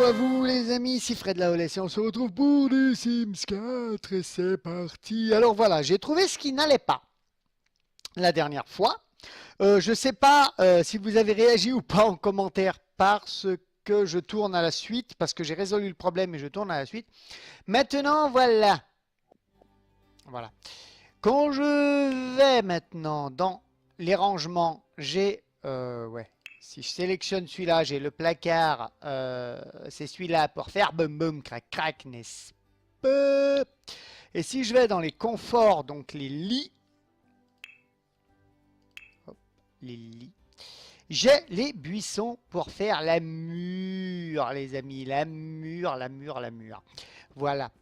à vous les amis, ici Fred Laolès et on se retrouve pour des Sims 4 et c'est parti. Alors voilà, j'ai trouvé ce qui n'allait pas la dernière fois. Je sais pas si vous avez réagi ou pas en commentaire parce que je tourne à la suite, parce que j'ai résolu le problème et je tourne à la suite. Maintenant voilà. Voilà. Quand je vais maintenant dans les rangements, j'ai ouais. Si je sélectionne celui-là, j'ai le placard. C'est celui-là pour faire boum boum crac crac, n'est-ce pas? Et si je vais dans les conforts, donc les lits, hop, les lits, j'ai les buissons pour faire la mûre, les amis, la mûre, la mûre, la mûre. Voilà,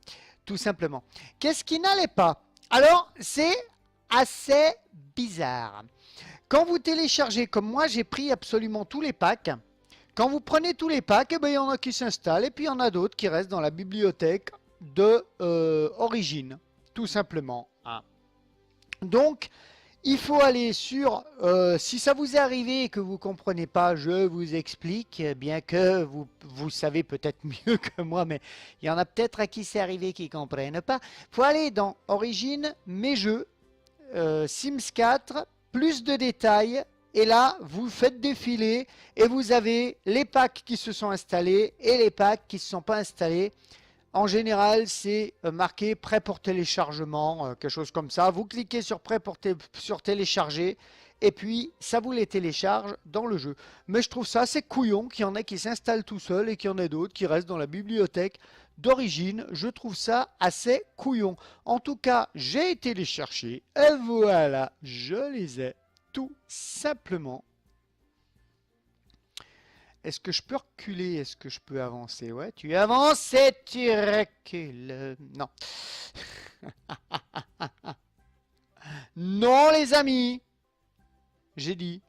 tout simplement. Qu'est-ce qui n'allait pas? Alors, c'est assez bizarre. Quand vous téléchargez, comme moi, j'ai pris absolument tous les packs. Quand vous prenez tous les packs, eh ben, il y en a qui s'installent et puis il y en a d'autres qui restent dans la bibliothèque de origine, tout simplement. Hein. Donc, il faut aller sur, si ça vous est arrivé et que vous ne comprenez pas, je vous explique, bien que vous savez peut-être mieux que moi, mais il y en a peut-être à qui c'est arrivé qui ne comprennent pas. Il faut aller dans Origine, Mes jeux, Sims 4, plus de détails, et là, vous faites défiler et vous avez les packs qui se sont installés et les packs qui ne se sont pas installés. En général, c'est marqué prêt pour téléchargement, quelque chose comme ça. Vous cliquez sur prêt pour sur télécharger et puis ça vous les télécharge dans le jeu. Mais je trouve ça assez couillon qu'il y en ait qui s'installent tout seuls et qu'il y en ait d'autres qui restent dans la bibliothèque d'origine. Je trouve ça assez couillon. En tout cas, j'ai été les chercher et voilà, je les ai tout simplement. Est-ce que je peux reculer? Est-ce que je peux avancer? Ouais, tu avances et tu recules. Non. Non, les amis. J'ai dit.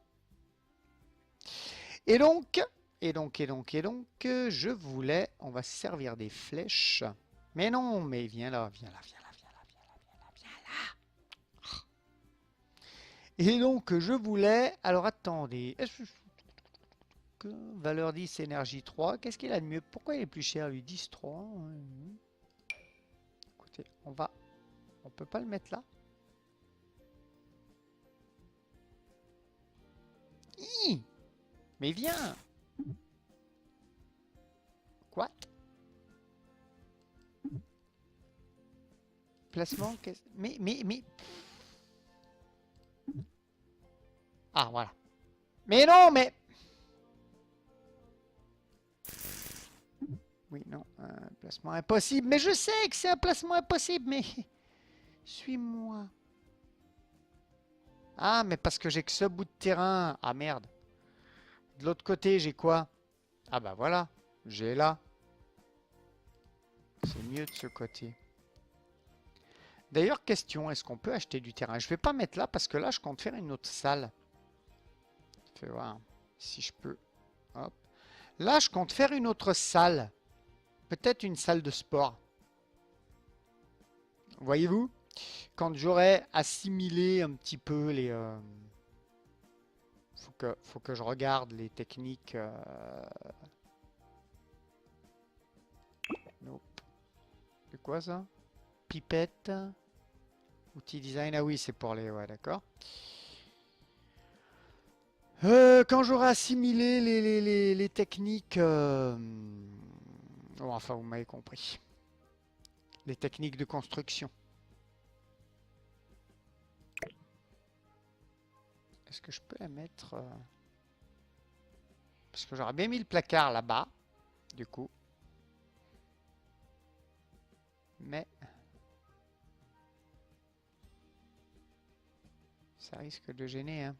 Et donc, je voulais, on va se servir des flèches. Mais non, mais viens là, viens là, viens là, viens là, viens là, viens là, viens là. Et donc, je voulais, alors attendez, valeur 10, énergie 3. Qu'est-ce qu'il a de mieux? Pourquoi il est plus cher, lui? 10, 3. Écoutez, on peut pas le mettre là. Hi, mais viens. Quoi? Placement, mais. Ah, voilà. Mais non, mais. Oui, non, un placement impossible. Mais je sais que c'est un placement impossible, mais... Suis-moi. Ah, mais parce que j'ai que ce bout de terrain. Ah, merde. De l'autre côté, j'ai quoi? Ah, bah voilà. J'ai là. C'est mieux de ce côté. D'ailleurs, question, est-ce qu'on peut acheter du terrain? Je vais pas mettre là parce que là, je compte faire une autre salle. Fais voir si je peux. Hop. Là, je compte faire une autre salle. Peut-être une salle de sport. Voyez-vous? Quand j'aurai assimilé un petit peu les... faut que je regarde les techniques. Nope. C'est quoi ça? Pipette. Outil design. Ah oui, c'est pour les... Ouais, d'accord. Quand j'aurai assimilé les techniques... Oh, enfin, vous m'avez compris. Les techniques de construction. Est-ce que je peux la mettre... Parce que j'aurais bien mis le placard là-bas, du coup. Mais... ça risque de gêner, hein.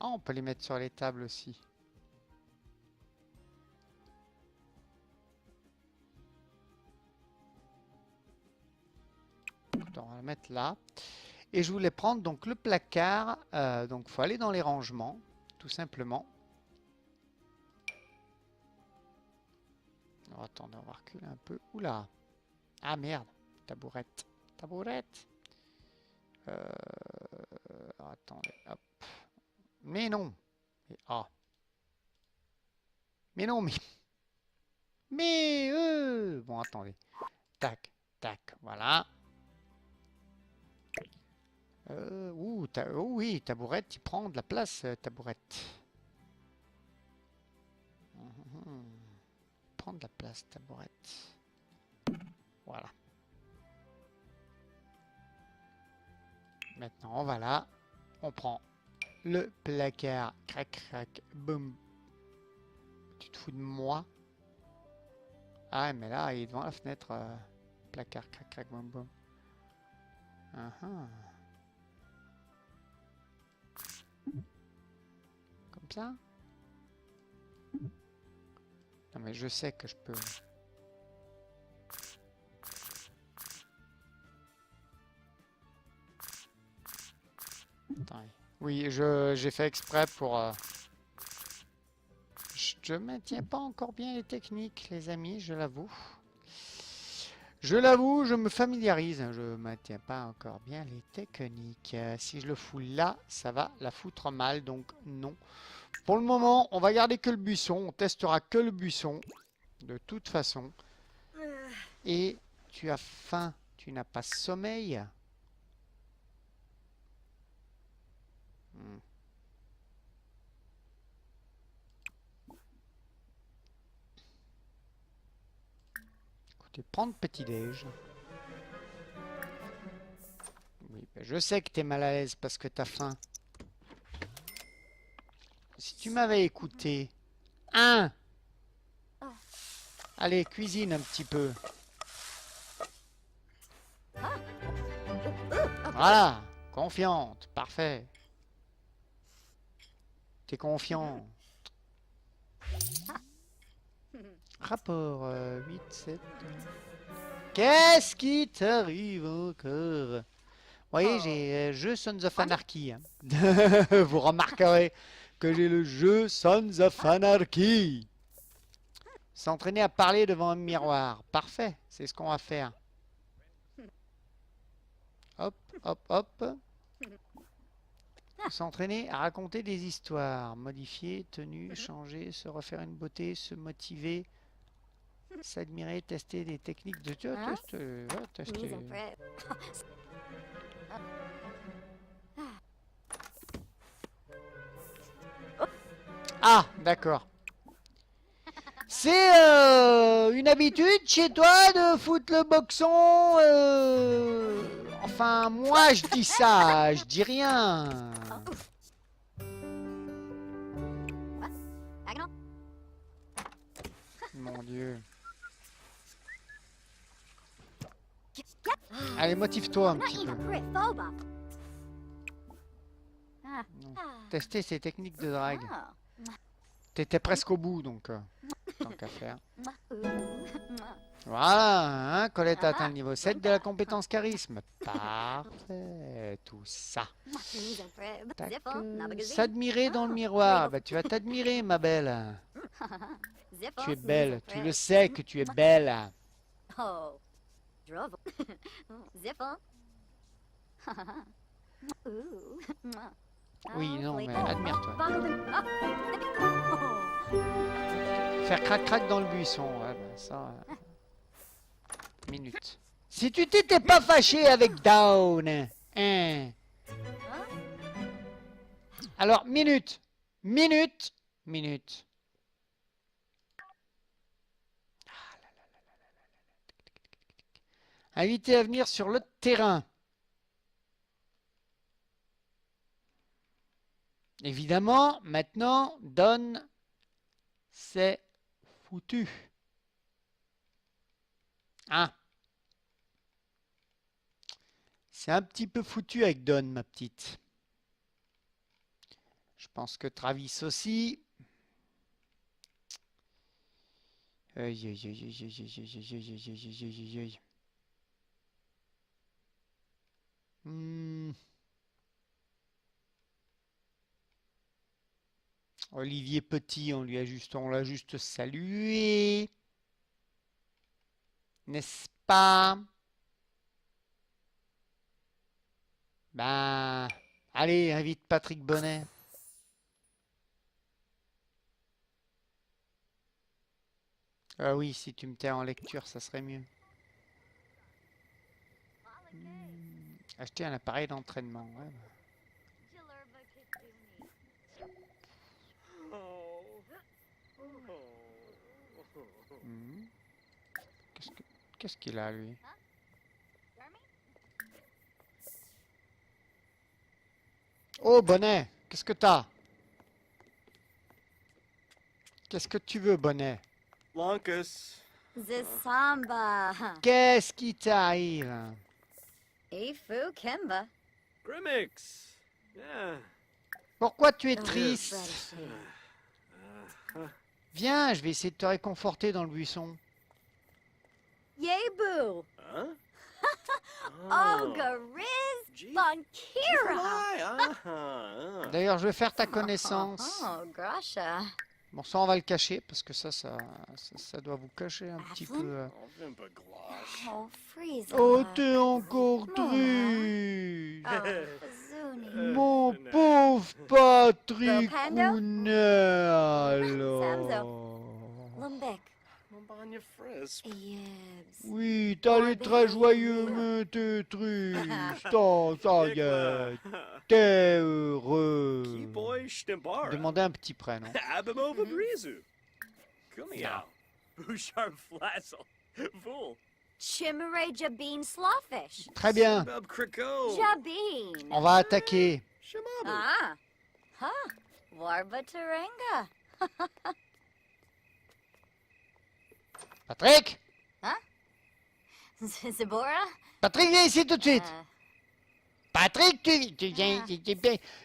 Ah, on peut les mettre sur les tables aussi. On va le mettre là. Et je voulais prendre donc le placard. Donc il faut aller dans les rangements, tout simplement. attendez, on va reculer un peu. Oula. Ah merde. Tabourette. Tabourette. Attendez. Hop. Mais non. Ah. Mais non, mais... Mais bon, attendez. Tac, tac, voilà. Oh oui, tabourette, il prend de la place, tabourette. Prend de la place, tabourette. Voilà. Maintenant, voilà. On prend le placard. Crac, crac, boum. Tu te fous de moi? Ah, mais là, il est devant la fenêtre. Placard, crac, crac, boum, boum. Comme ça? Non, mais je sais que je peux... Attends, oui, j'ai fait exprès pour... Je ne maintiens pas encore bien les techniques, les amis, je l'avoue. Je l'avoue, je me familiarise. Je ne maintiens pas encore bien les techniques. Si je le fous là, ça va la foutre mal, donc non. Pour le moment, on va garder que le buisson. On testera que le buisson, de toute façon. Et tu as faim, tu n'as pas sommeil. Écoutez, prendre petit-déj. Oui, ben je sais que tu es mal à l'aise parce que tu as faim. Si tu m'avais écouté. Allez, cuisine un petit peu. Voilà, confiante, parfait. T'es confiant. Rapport 8, 7. Qu'est-ce qui t'arrive encore? Vous voyez, j'ai jeu Sons of Anarchy. Hein. Vous remarquerez que j'ai le jeu Sons of Anarchy. S'entraîner à parler devant un miroir. Parfait, c'est ce qu'on va faire. Hop, hop, hop. S'entraîner à raconter des histoires. Modifier, tenue, changer, se refaire une beauté, se motiver. S'admirer, tester des techniques de... Tester. Ah, d'accord. C'est une habitude chez toi de foutre le boxon Enfin, moi je dis ça, je dis rien. Mon Dieu. Allez, motive-toi un petit peu. Non. Tester ces techniques de drague. T'étais presque au bout, donc tant qu'à faire. Voilà, hein, Colette a atteint le niveau 7 de la compétence charisme. Parfait, tout ça. S'admirer dans le miroir. Bah, tu vas t'admirer, ma belle. Tu es belle, tu le sais que tu es belle. Oui, non, mais admire-toi. Faire crac-crac dans le buisson, ouais, bah, ça... minute. Si tu t'étais pas fâché avec Down, hein. Alors, minute, minute, minute. Invité à venir sur le terrain. Évidemment, maintenant, Don, c'est foutu. Hein? C'est un petit peu foutu avec Don, ma petite. Je pense que Travis aussi. Aïe, aïe, aïe, aïe, aïe, aïe, aïe, aïe, aïe, aïe, aïe, aïe, aïe. Olivier Petit, on l'a juste salué. N'est-ce pas? Ben, allez, invite Patrick Bonnet. Ah oui, si tu me tais en lecture, ça serait mieux. Acheter un appareil d'entraînement. Ouais. Hmm. Qu'est-ce qu'il a, lui? Oh, Bonnet, qu'est-ce que t'as? Qu'est-ce que tu veux, Bonnet? Lonkus. Zisamba. Qu'est-ce qui t'arrive? Ifu Kimba. Grimmix. Yeah. Pourquoi tu es Oh, triste? British. Viens, je vais essayer de te réconforter dans le buisson. Yebu. Huh? Olga Riz Gee. Bonkira. Why? D'ailleurs, je vais faire ta connaissance. Oh, Grasha. Bon, ça, on va le cacher, parce que ça doit vous cacher un petit peu. Oh, Vimpagwash. Oh, Freeza. Oh, t'es encore Mona. triste. Oh, Fazuni. Mon pauvre Patrick Pando? Counet, Lumbek. Mombanya Frisp. Yebs. Oui, t'as l'air très joyeux, mais t'es triste. Oh, ça y est, t'es heureux. Keyboy Stimbara. Demandez un petit prénom. Abimova Brizu. Kumiao. Bouchard Flazzle. Fool. Chimere Jabin Slawfish. Très bien, Bub Kriko. Jabin. on va attaquer. Shimabu. Ah. Huh. Warba Tarenga. Patrick? Zibora? Patrick, viens ici tout de suite. Uh, Patrick, tu viens.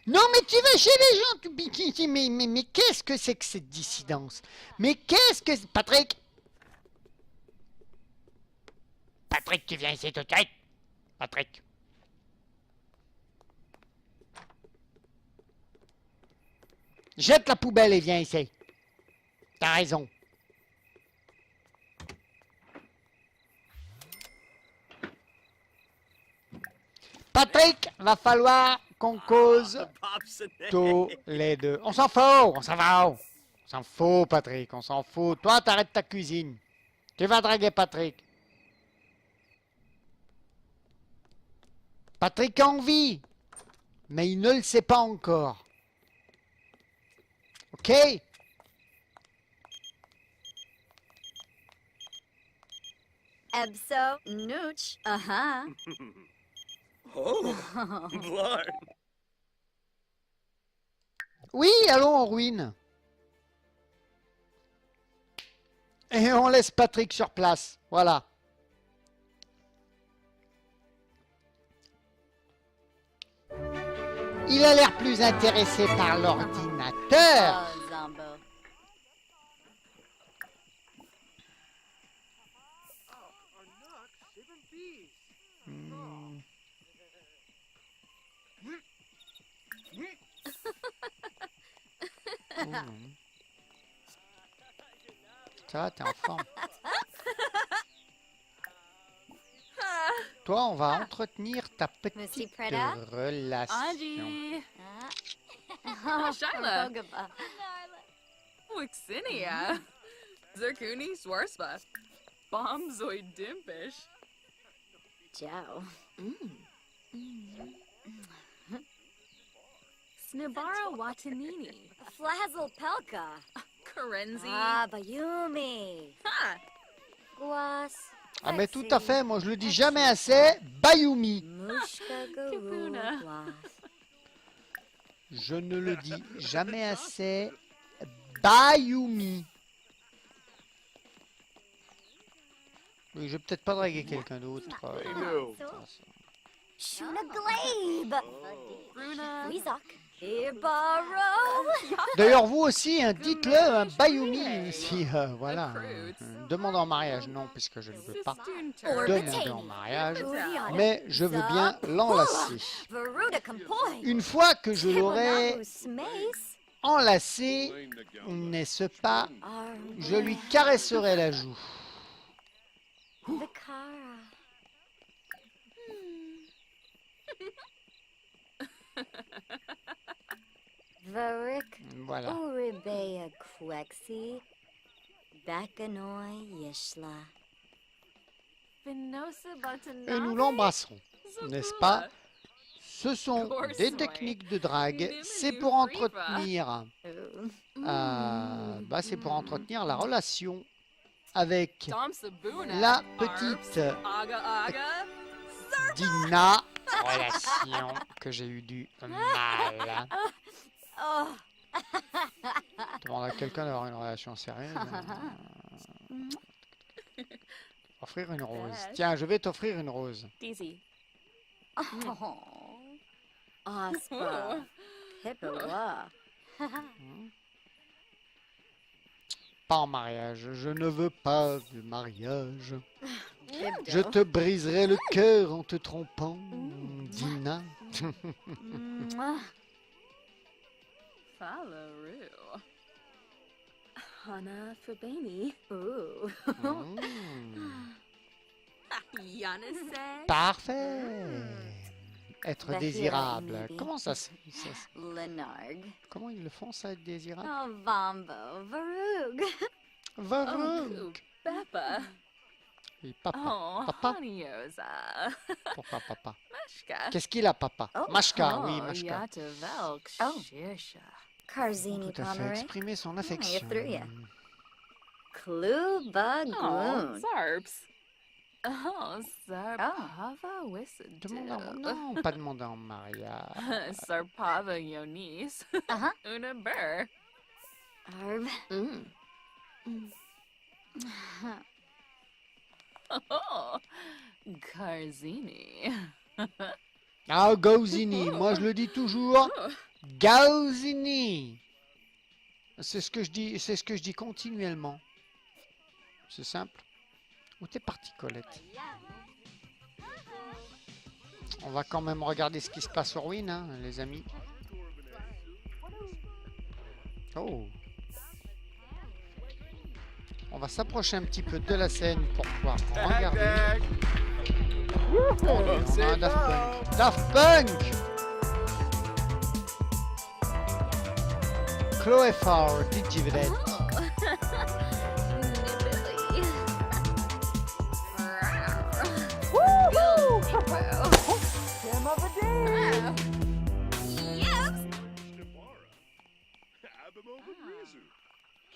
Non, mais tu vas chez les gens. Mais qu'est-ce que c'est que cette dissidence? Mais qu'est-ce que. Patrick! Patrick, tu viens ici tout de suite. Patrick. Jette la poubelle et viens ici. T'as raison. Patrick, va falloir qu'on cause tous les deux. On s'en fout, on s'en va. On s'en fout, Patrick, on s'en fout. Toi, t'arrêtes ta cuisine. Tu vas draguer Patrick. Patrick a envie, mais il ne le sait pas encore. Ok? Ebso Nooch. Uh-huh. Oh, Blarn. Oui, allons en ruine. Et on laisse Patrick sur place. Voilà. Il a l'air plus intéressé par l'ordinateur. Oh, Zombo. Hmm. Ça va, t'es en forme. Toi, on va entretenir ta Missy petite Preda? relation. Angie, Oh, Shyla. Bogaba. Wixinia, Zirkuni Swarspa, Bombzoid Dimpish, Joe. Snibara Watanini, Flazzle Pelka. Karenzi. Ah, Bayumi. Ha! Guas. Ah mais tout à fait, moi je le dis jamais assez, Bayumi. Mushka Guru Kapuna. Guas. Je ne le dis jamais assez, Bayumi. Oui, je vais peut-être pas draguer quelqu'un d'autre. Hello. Shuna Glabe. Runa. Weezok. Ibaro. D'ailleurs, vous aussi, hein, dites-le, un Bayumi, si, voilà, une demande en mariage, non, puisque je ne veux pas Sistunter. demander en mariage, mais je veux bien l'enlacer. Veruda Kampoy. Une fois que je l'aurai Smace. enlacé, n'est-ce pas, je lui caresserai la joue. Vikara. Varik Voilà. Uribea Quexi. Bakanoi Yishla. Venosa Et nous l'embrasserons, n'est-ce pas? Ce sont des techniques de drague. C'est pour entretenir, c'est pour entretenir la relation avec la petite Aga Aga. Dina. Relation que j'ai eu du mal. Oh. Demande à quelqu'un d'avoir une relation sérieuse. Offrir une rose. Tiens, je vais t'offrir une rose. Daisy. Oh. Aspa. Hippowa. Pas en mariage. Je ne veux pas de mariage. Je Kibdo. te briserai le cœur en te trompant, Dina. Mwah. Falaroo. Hana Fabani. Ooh. Mm. Yana said. Parfait. Être Bah, désirable. maybe. Comment ça Lenarg. comment ils le font ça, être désirable? Oh, Vombo. Varug. Varug. Peppa. Et papa. Oh, Papa? Honeyosa. Pourquoi papa? Mashka. Qu'est-ce qu'il a, papa? Oh. Mashka, oui, Mashka. Yata Velk. Oh. Shisha. Karzini Tout à fait. Pomeray. Exprimer son you affection. threw ya. Kluba Oh, Goon. Zarps. Oh, Zarpava Demande en... Wissadu. Non, pas demander en mariage. Sarpava Yonis. Uh-huh. Una Burr. Arv. Oh, Karzini. Ah, Gauzini. Moi, je le dis toujours. Gauzini. C'est ce que je dis continuellement. C'est simple. Où t'es partie, Colette? On va quand même regarder ce qui se passe sur Win, hein, les amis. Oh. On va s'approcher un petit peu de la scène pour pouvoir regarder. On a un Daft Punk. Daft Punk! Chloé Farr, DJ Vedette.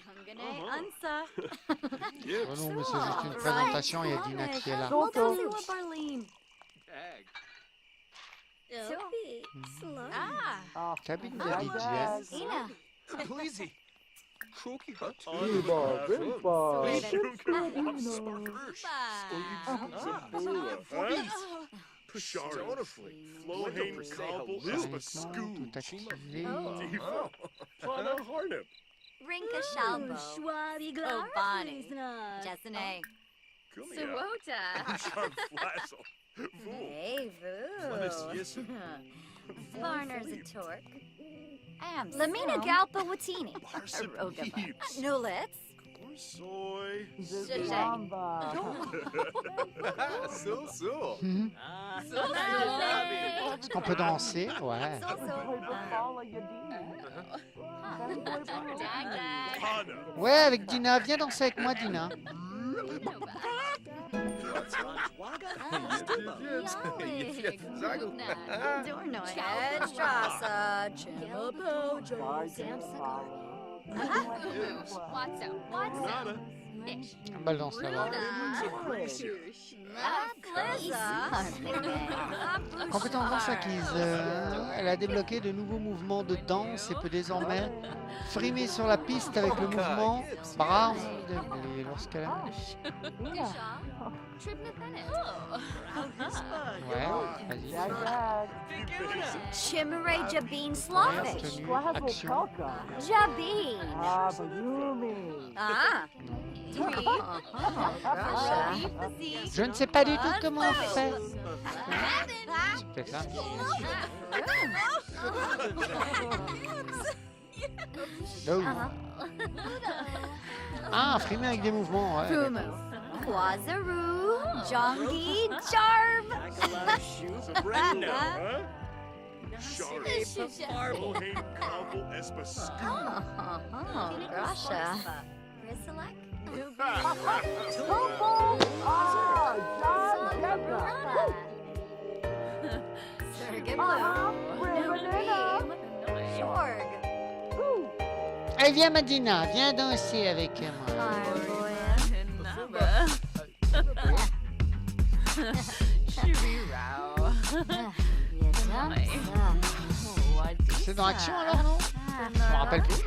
Kungane Unsa. Oh non, mais c'est juste une présentation, il y a Dina qui est là. Motoziwa Barleen. Tag. Sophie. Slow. Cabine de DJ, hein. Ina. Pleasey. Croaky hut. Uniquement tout activé. Rinka Shalbo. Obani. Jessene. Sawota. Hey, Voo. Varner's a Torque. Lamina Galpa Watini. Nulitz. Soy. Shajang. So. Mhm. Est-ce qu'on peut danser? Ouais. Ouais, avec Dina. Viens danser avec moi, Dina. Dornoy. Strassa. Chimapojo. Belle danse là-bas. Compétence danse acquise. Elle a débloqué de nouveaux mouvements de danse et peut désormais frimer sur la piste avec le mouvement bras déblé lorsqu'elle a... Ouais, vas-y. Chimere Jabin Slavish. Tenue, action. Jabin. Ah. Je ne sais pas du tout comment on fait. C'est peut-être là. Oh. Ah, frimer avec des mouvements, ouais. Fumu. Quazaroo, Jongi, Jarb. Shoes of red now, huh? Sharp. Bohe Kavel Espasku. Grasha. Shorg. Allez, viens Madina, viens danser avec moi. Naba. Shibirao. C'est dans Action alors, non? Je me rappelle plus.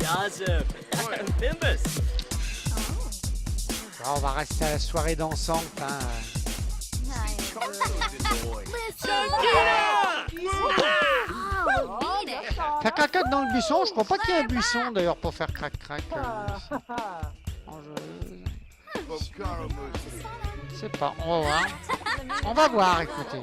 Yazip. Bimbus. On va rester à la soirée dansante. Hein. Faire crac-crac dans le buisson, je crois pas qu'il y ait un buisson d'ailleurs pour faire crac-crac. Je sais pas, on va voir. On va voir, écoutez.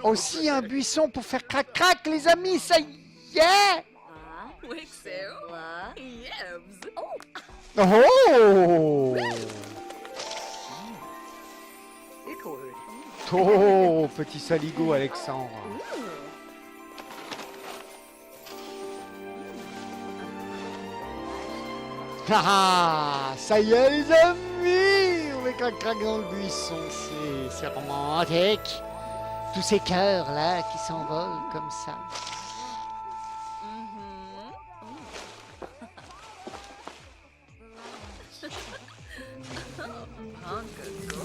Aussi un buisson pour faire crac-crac, les amis, ça y est! Wixu. Yebs. Oh! Oh, petit saligo, Alexandre. Ah, ça y est, les amis! On met crac-crac dans le buisson, c'est romantique. Tous ces cœurs là qui s'envolent comme ça.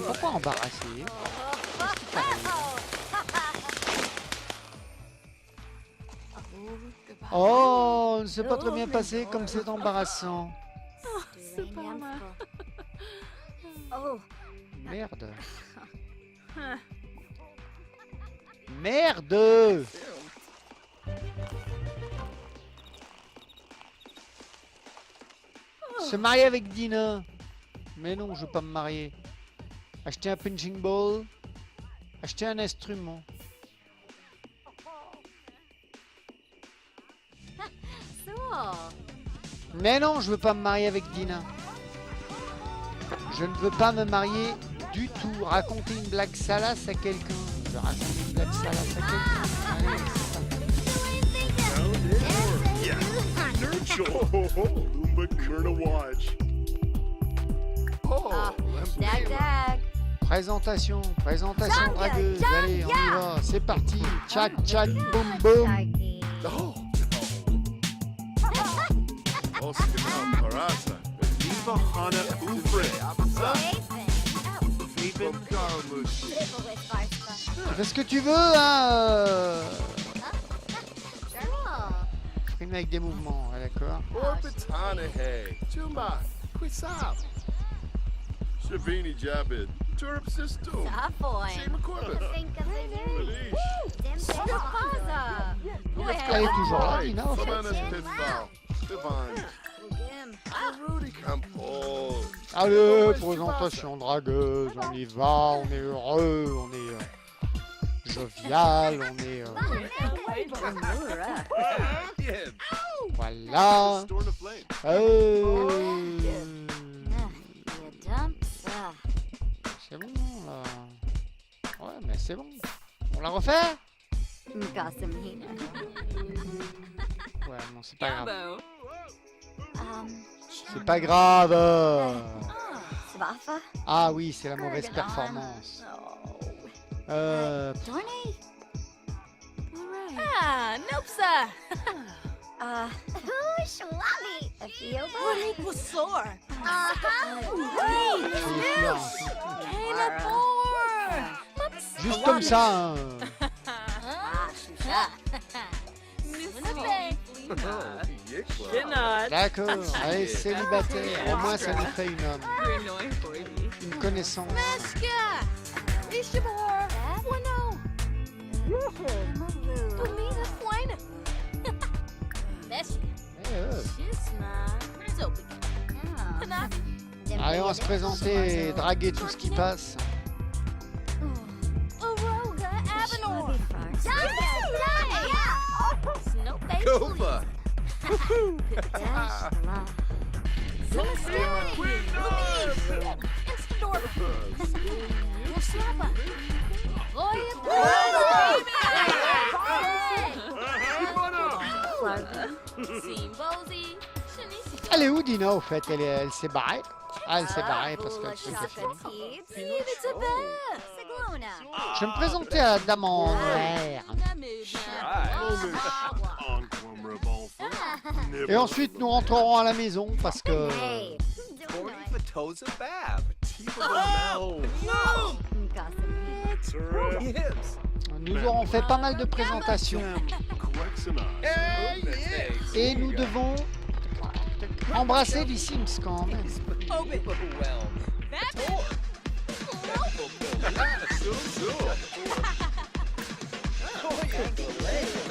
Pourquoi embarrasser? Oh, c'est pas très bien passé comme c'est embarrassant. Merde. Merde! Se marier avec Dina. Mais non, je veux pas me marier. Acheter un punching ball. Acheter un instrument. Mais non, je veux pas me marier avec Dina. Je ne veux pas me marier du tout. Raconter une blague salace à quelqu'un. Je vais raconter une blague salace à quelqu'un. Allez, Yeah. Nurture. Lumba Kurna Watch. Oh, Dag dag. présentation dragueuse. Allez, on y va. C'est parti. Tchac, tchac, boum, boum. Oh. Oscar Parasa. Viva Hana Ufre. Viva Karamush. Tu fais ce que tu veux, hein. Filme avec des mouvements, ouais, d'accord. Orbitana Hey. Tumba. Quisap. Shavini Jabid. Turp Sisto. Shima Corbett. Elle est toujours là, Dina, en fait. Savannah's Pitfall. Divine. Rudy Campos. Allez, présentation dragueuse, on y va, on est heureux, on est jovial, on est... voilà. Storm the Flame. C'est bon, là. Ouais, mais c'est bon. On la refait? Ouais, non, c'est pas grave. Gabo. C'est pas grave. Ah oui, c'est la mauvaise performance. Ah, Nopsa. Juste comme ça, hein. D'accord, allez, célibataire. Au moins, ça nous fait une connaissance. à se présenter et draguer tout ce qui passe. Aroga Avenor. Gofa! Simbozy. Elle est où Dina au fait? Elle s'est barrée. Ah, elle s'est barrée parce que le truc est fini. Je vais me présenter à la dame en vert. Et ensuite nous rentrerons à la maison parce que Toes and Bab. No. Yes. nous aurons fait pas mal de présentations et nous devons embrasser les Sims quand même.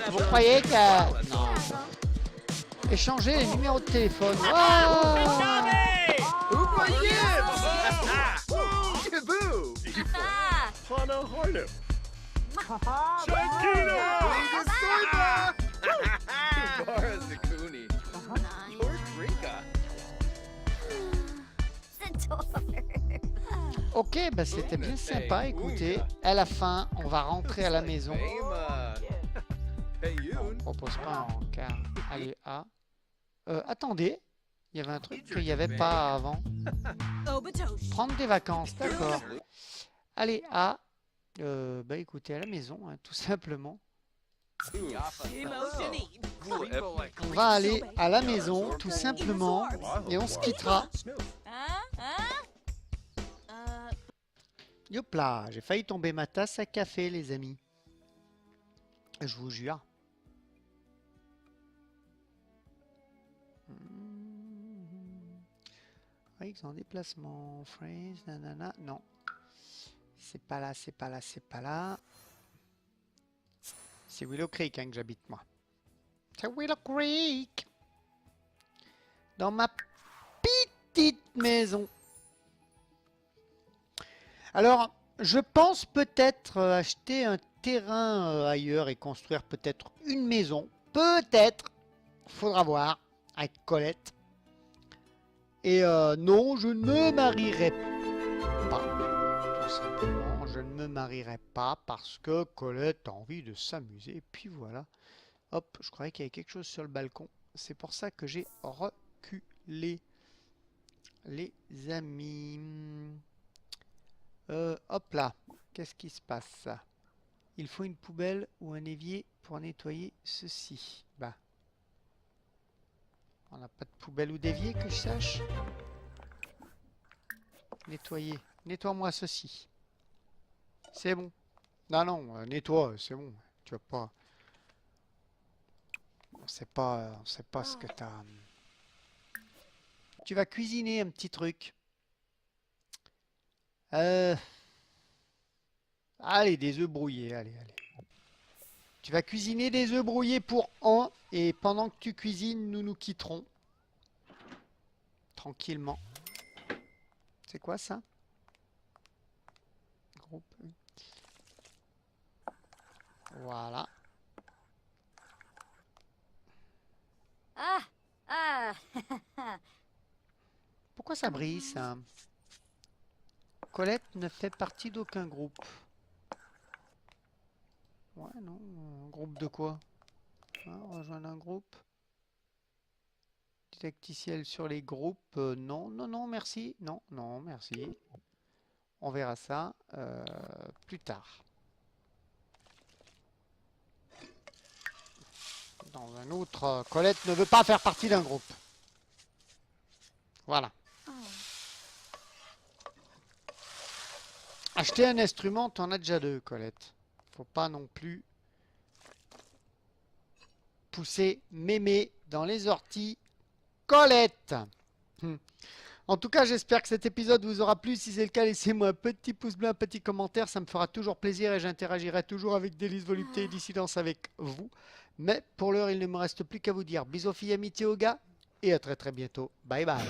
Vous croyez que... Non. Échanger les numéros de téléphone. Oh Kiboo! Hana Harnip! Bara Zakuni. George Rika. Ok, bah c'était bien sympa. Écoutez, à la fin, on va rentrer à la maison. Hey, On propose pas en quart. Allez, A. Attendez, il y avait un truc qu'il n'y avait pas avant. Prendre des vacances, d'accord. Allez, A. Bah écoutez, à la maison, hein, tout simplement. On va aller à la maison, tout simplement, et on se quittera. Yop là, j'ai failli tomber ma tasse à café, les amis. Je vous jure. Oui, ils sont en déplacement. Phrase, nanana. Non. C'est pas là, c'est pas là, c'est pas là. C'est Willow Creek hein, que j'habite, moi. C'est Willow Creek. Dans ma petite maison. Alors, je pense peut-être acheter un terrain ailleurs et construire peut-être une maison. Peut-être. Faudra voir. Avec Colette. Et non, je ne me marierai pas. Tout simplement, je ne me marierai pas parce que Colette a envie de s'amuser. Et puis voilà. Hop, je croyais qu'il y avait quelque chose sur le balcon. C'est pour ça que j'ai reculé. Les amis. Hop là. Qu'est-ce qui se passe? Il faut une poubelle ou un évier pour nettoyer ceci. Bah. On n'a pas de poubelle ou d'évier que je sache. Nettoyer. Nettoie-moi ceci. C'est bon. Non, non, nettoie, c'est bon. Tu vas pas... On sait pas ce que t'as... Tu vas cuisiner un petit truc. Allez, des œufs brouillés. Allez, allez. Tu vas cuisiner des œufs brouillés pour un. Et pendant que tu cuisines, nous nous quitterons. Tranquillement. C'est quoi ça? Groupe. Voilà. Pourquoi ça brille ça? Colette ne fait partie d'aucun groupe. Ouais, non. Un groupe de quoi? Hein, rejoindre un groupe. Didacticiel sur les groupes. Non, non, non, merci. Non, non, merci. On verra ça plus tard. Dans un autre, Colette ne veut pas faire partie d'un groupe. Voilà. Acheter un instrument, t'en as déjà deux, Colette. Faut pas non plus pousser mémé dans les orties. Colette. En tout cas, j'espère que cet épisode vous aura plu. Si c'est le cas, laissez-moi un petit pouce bleu, un petit commentaire. Ça me fera toujours plaisir et j'interagirai toujours avec Délice Volupté et Dissidence avec vous. Mais pour l'heure, il ne me reste plus qu'à vous dire bisous, filles, amitié aux gars. Et à très très bientôt. Bye bye.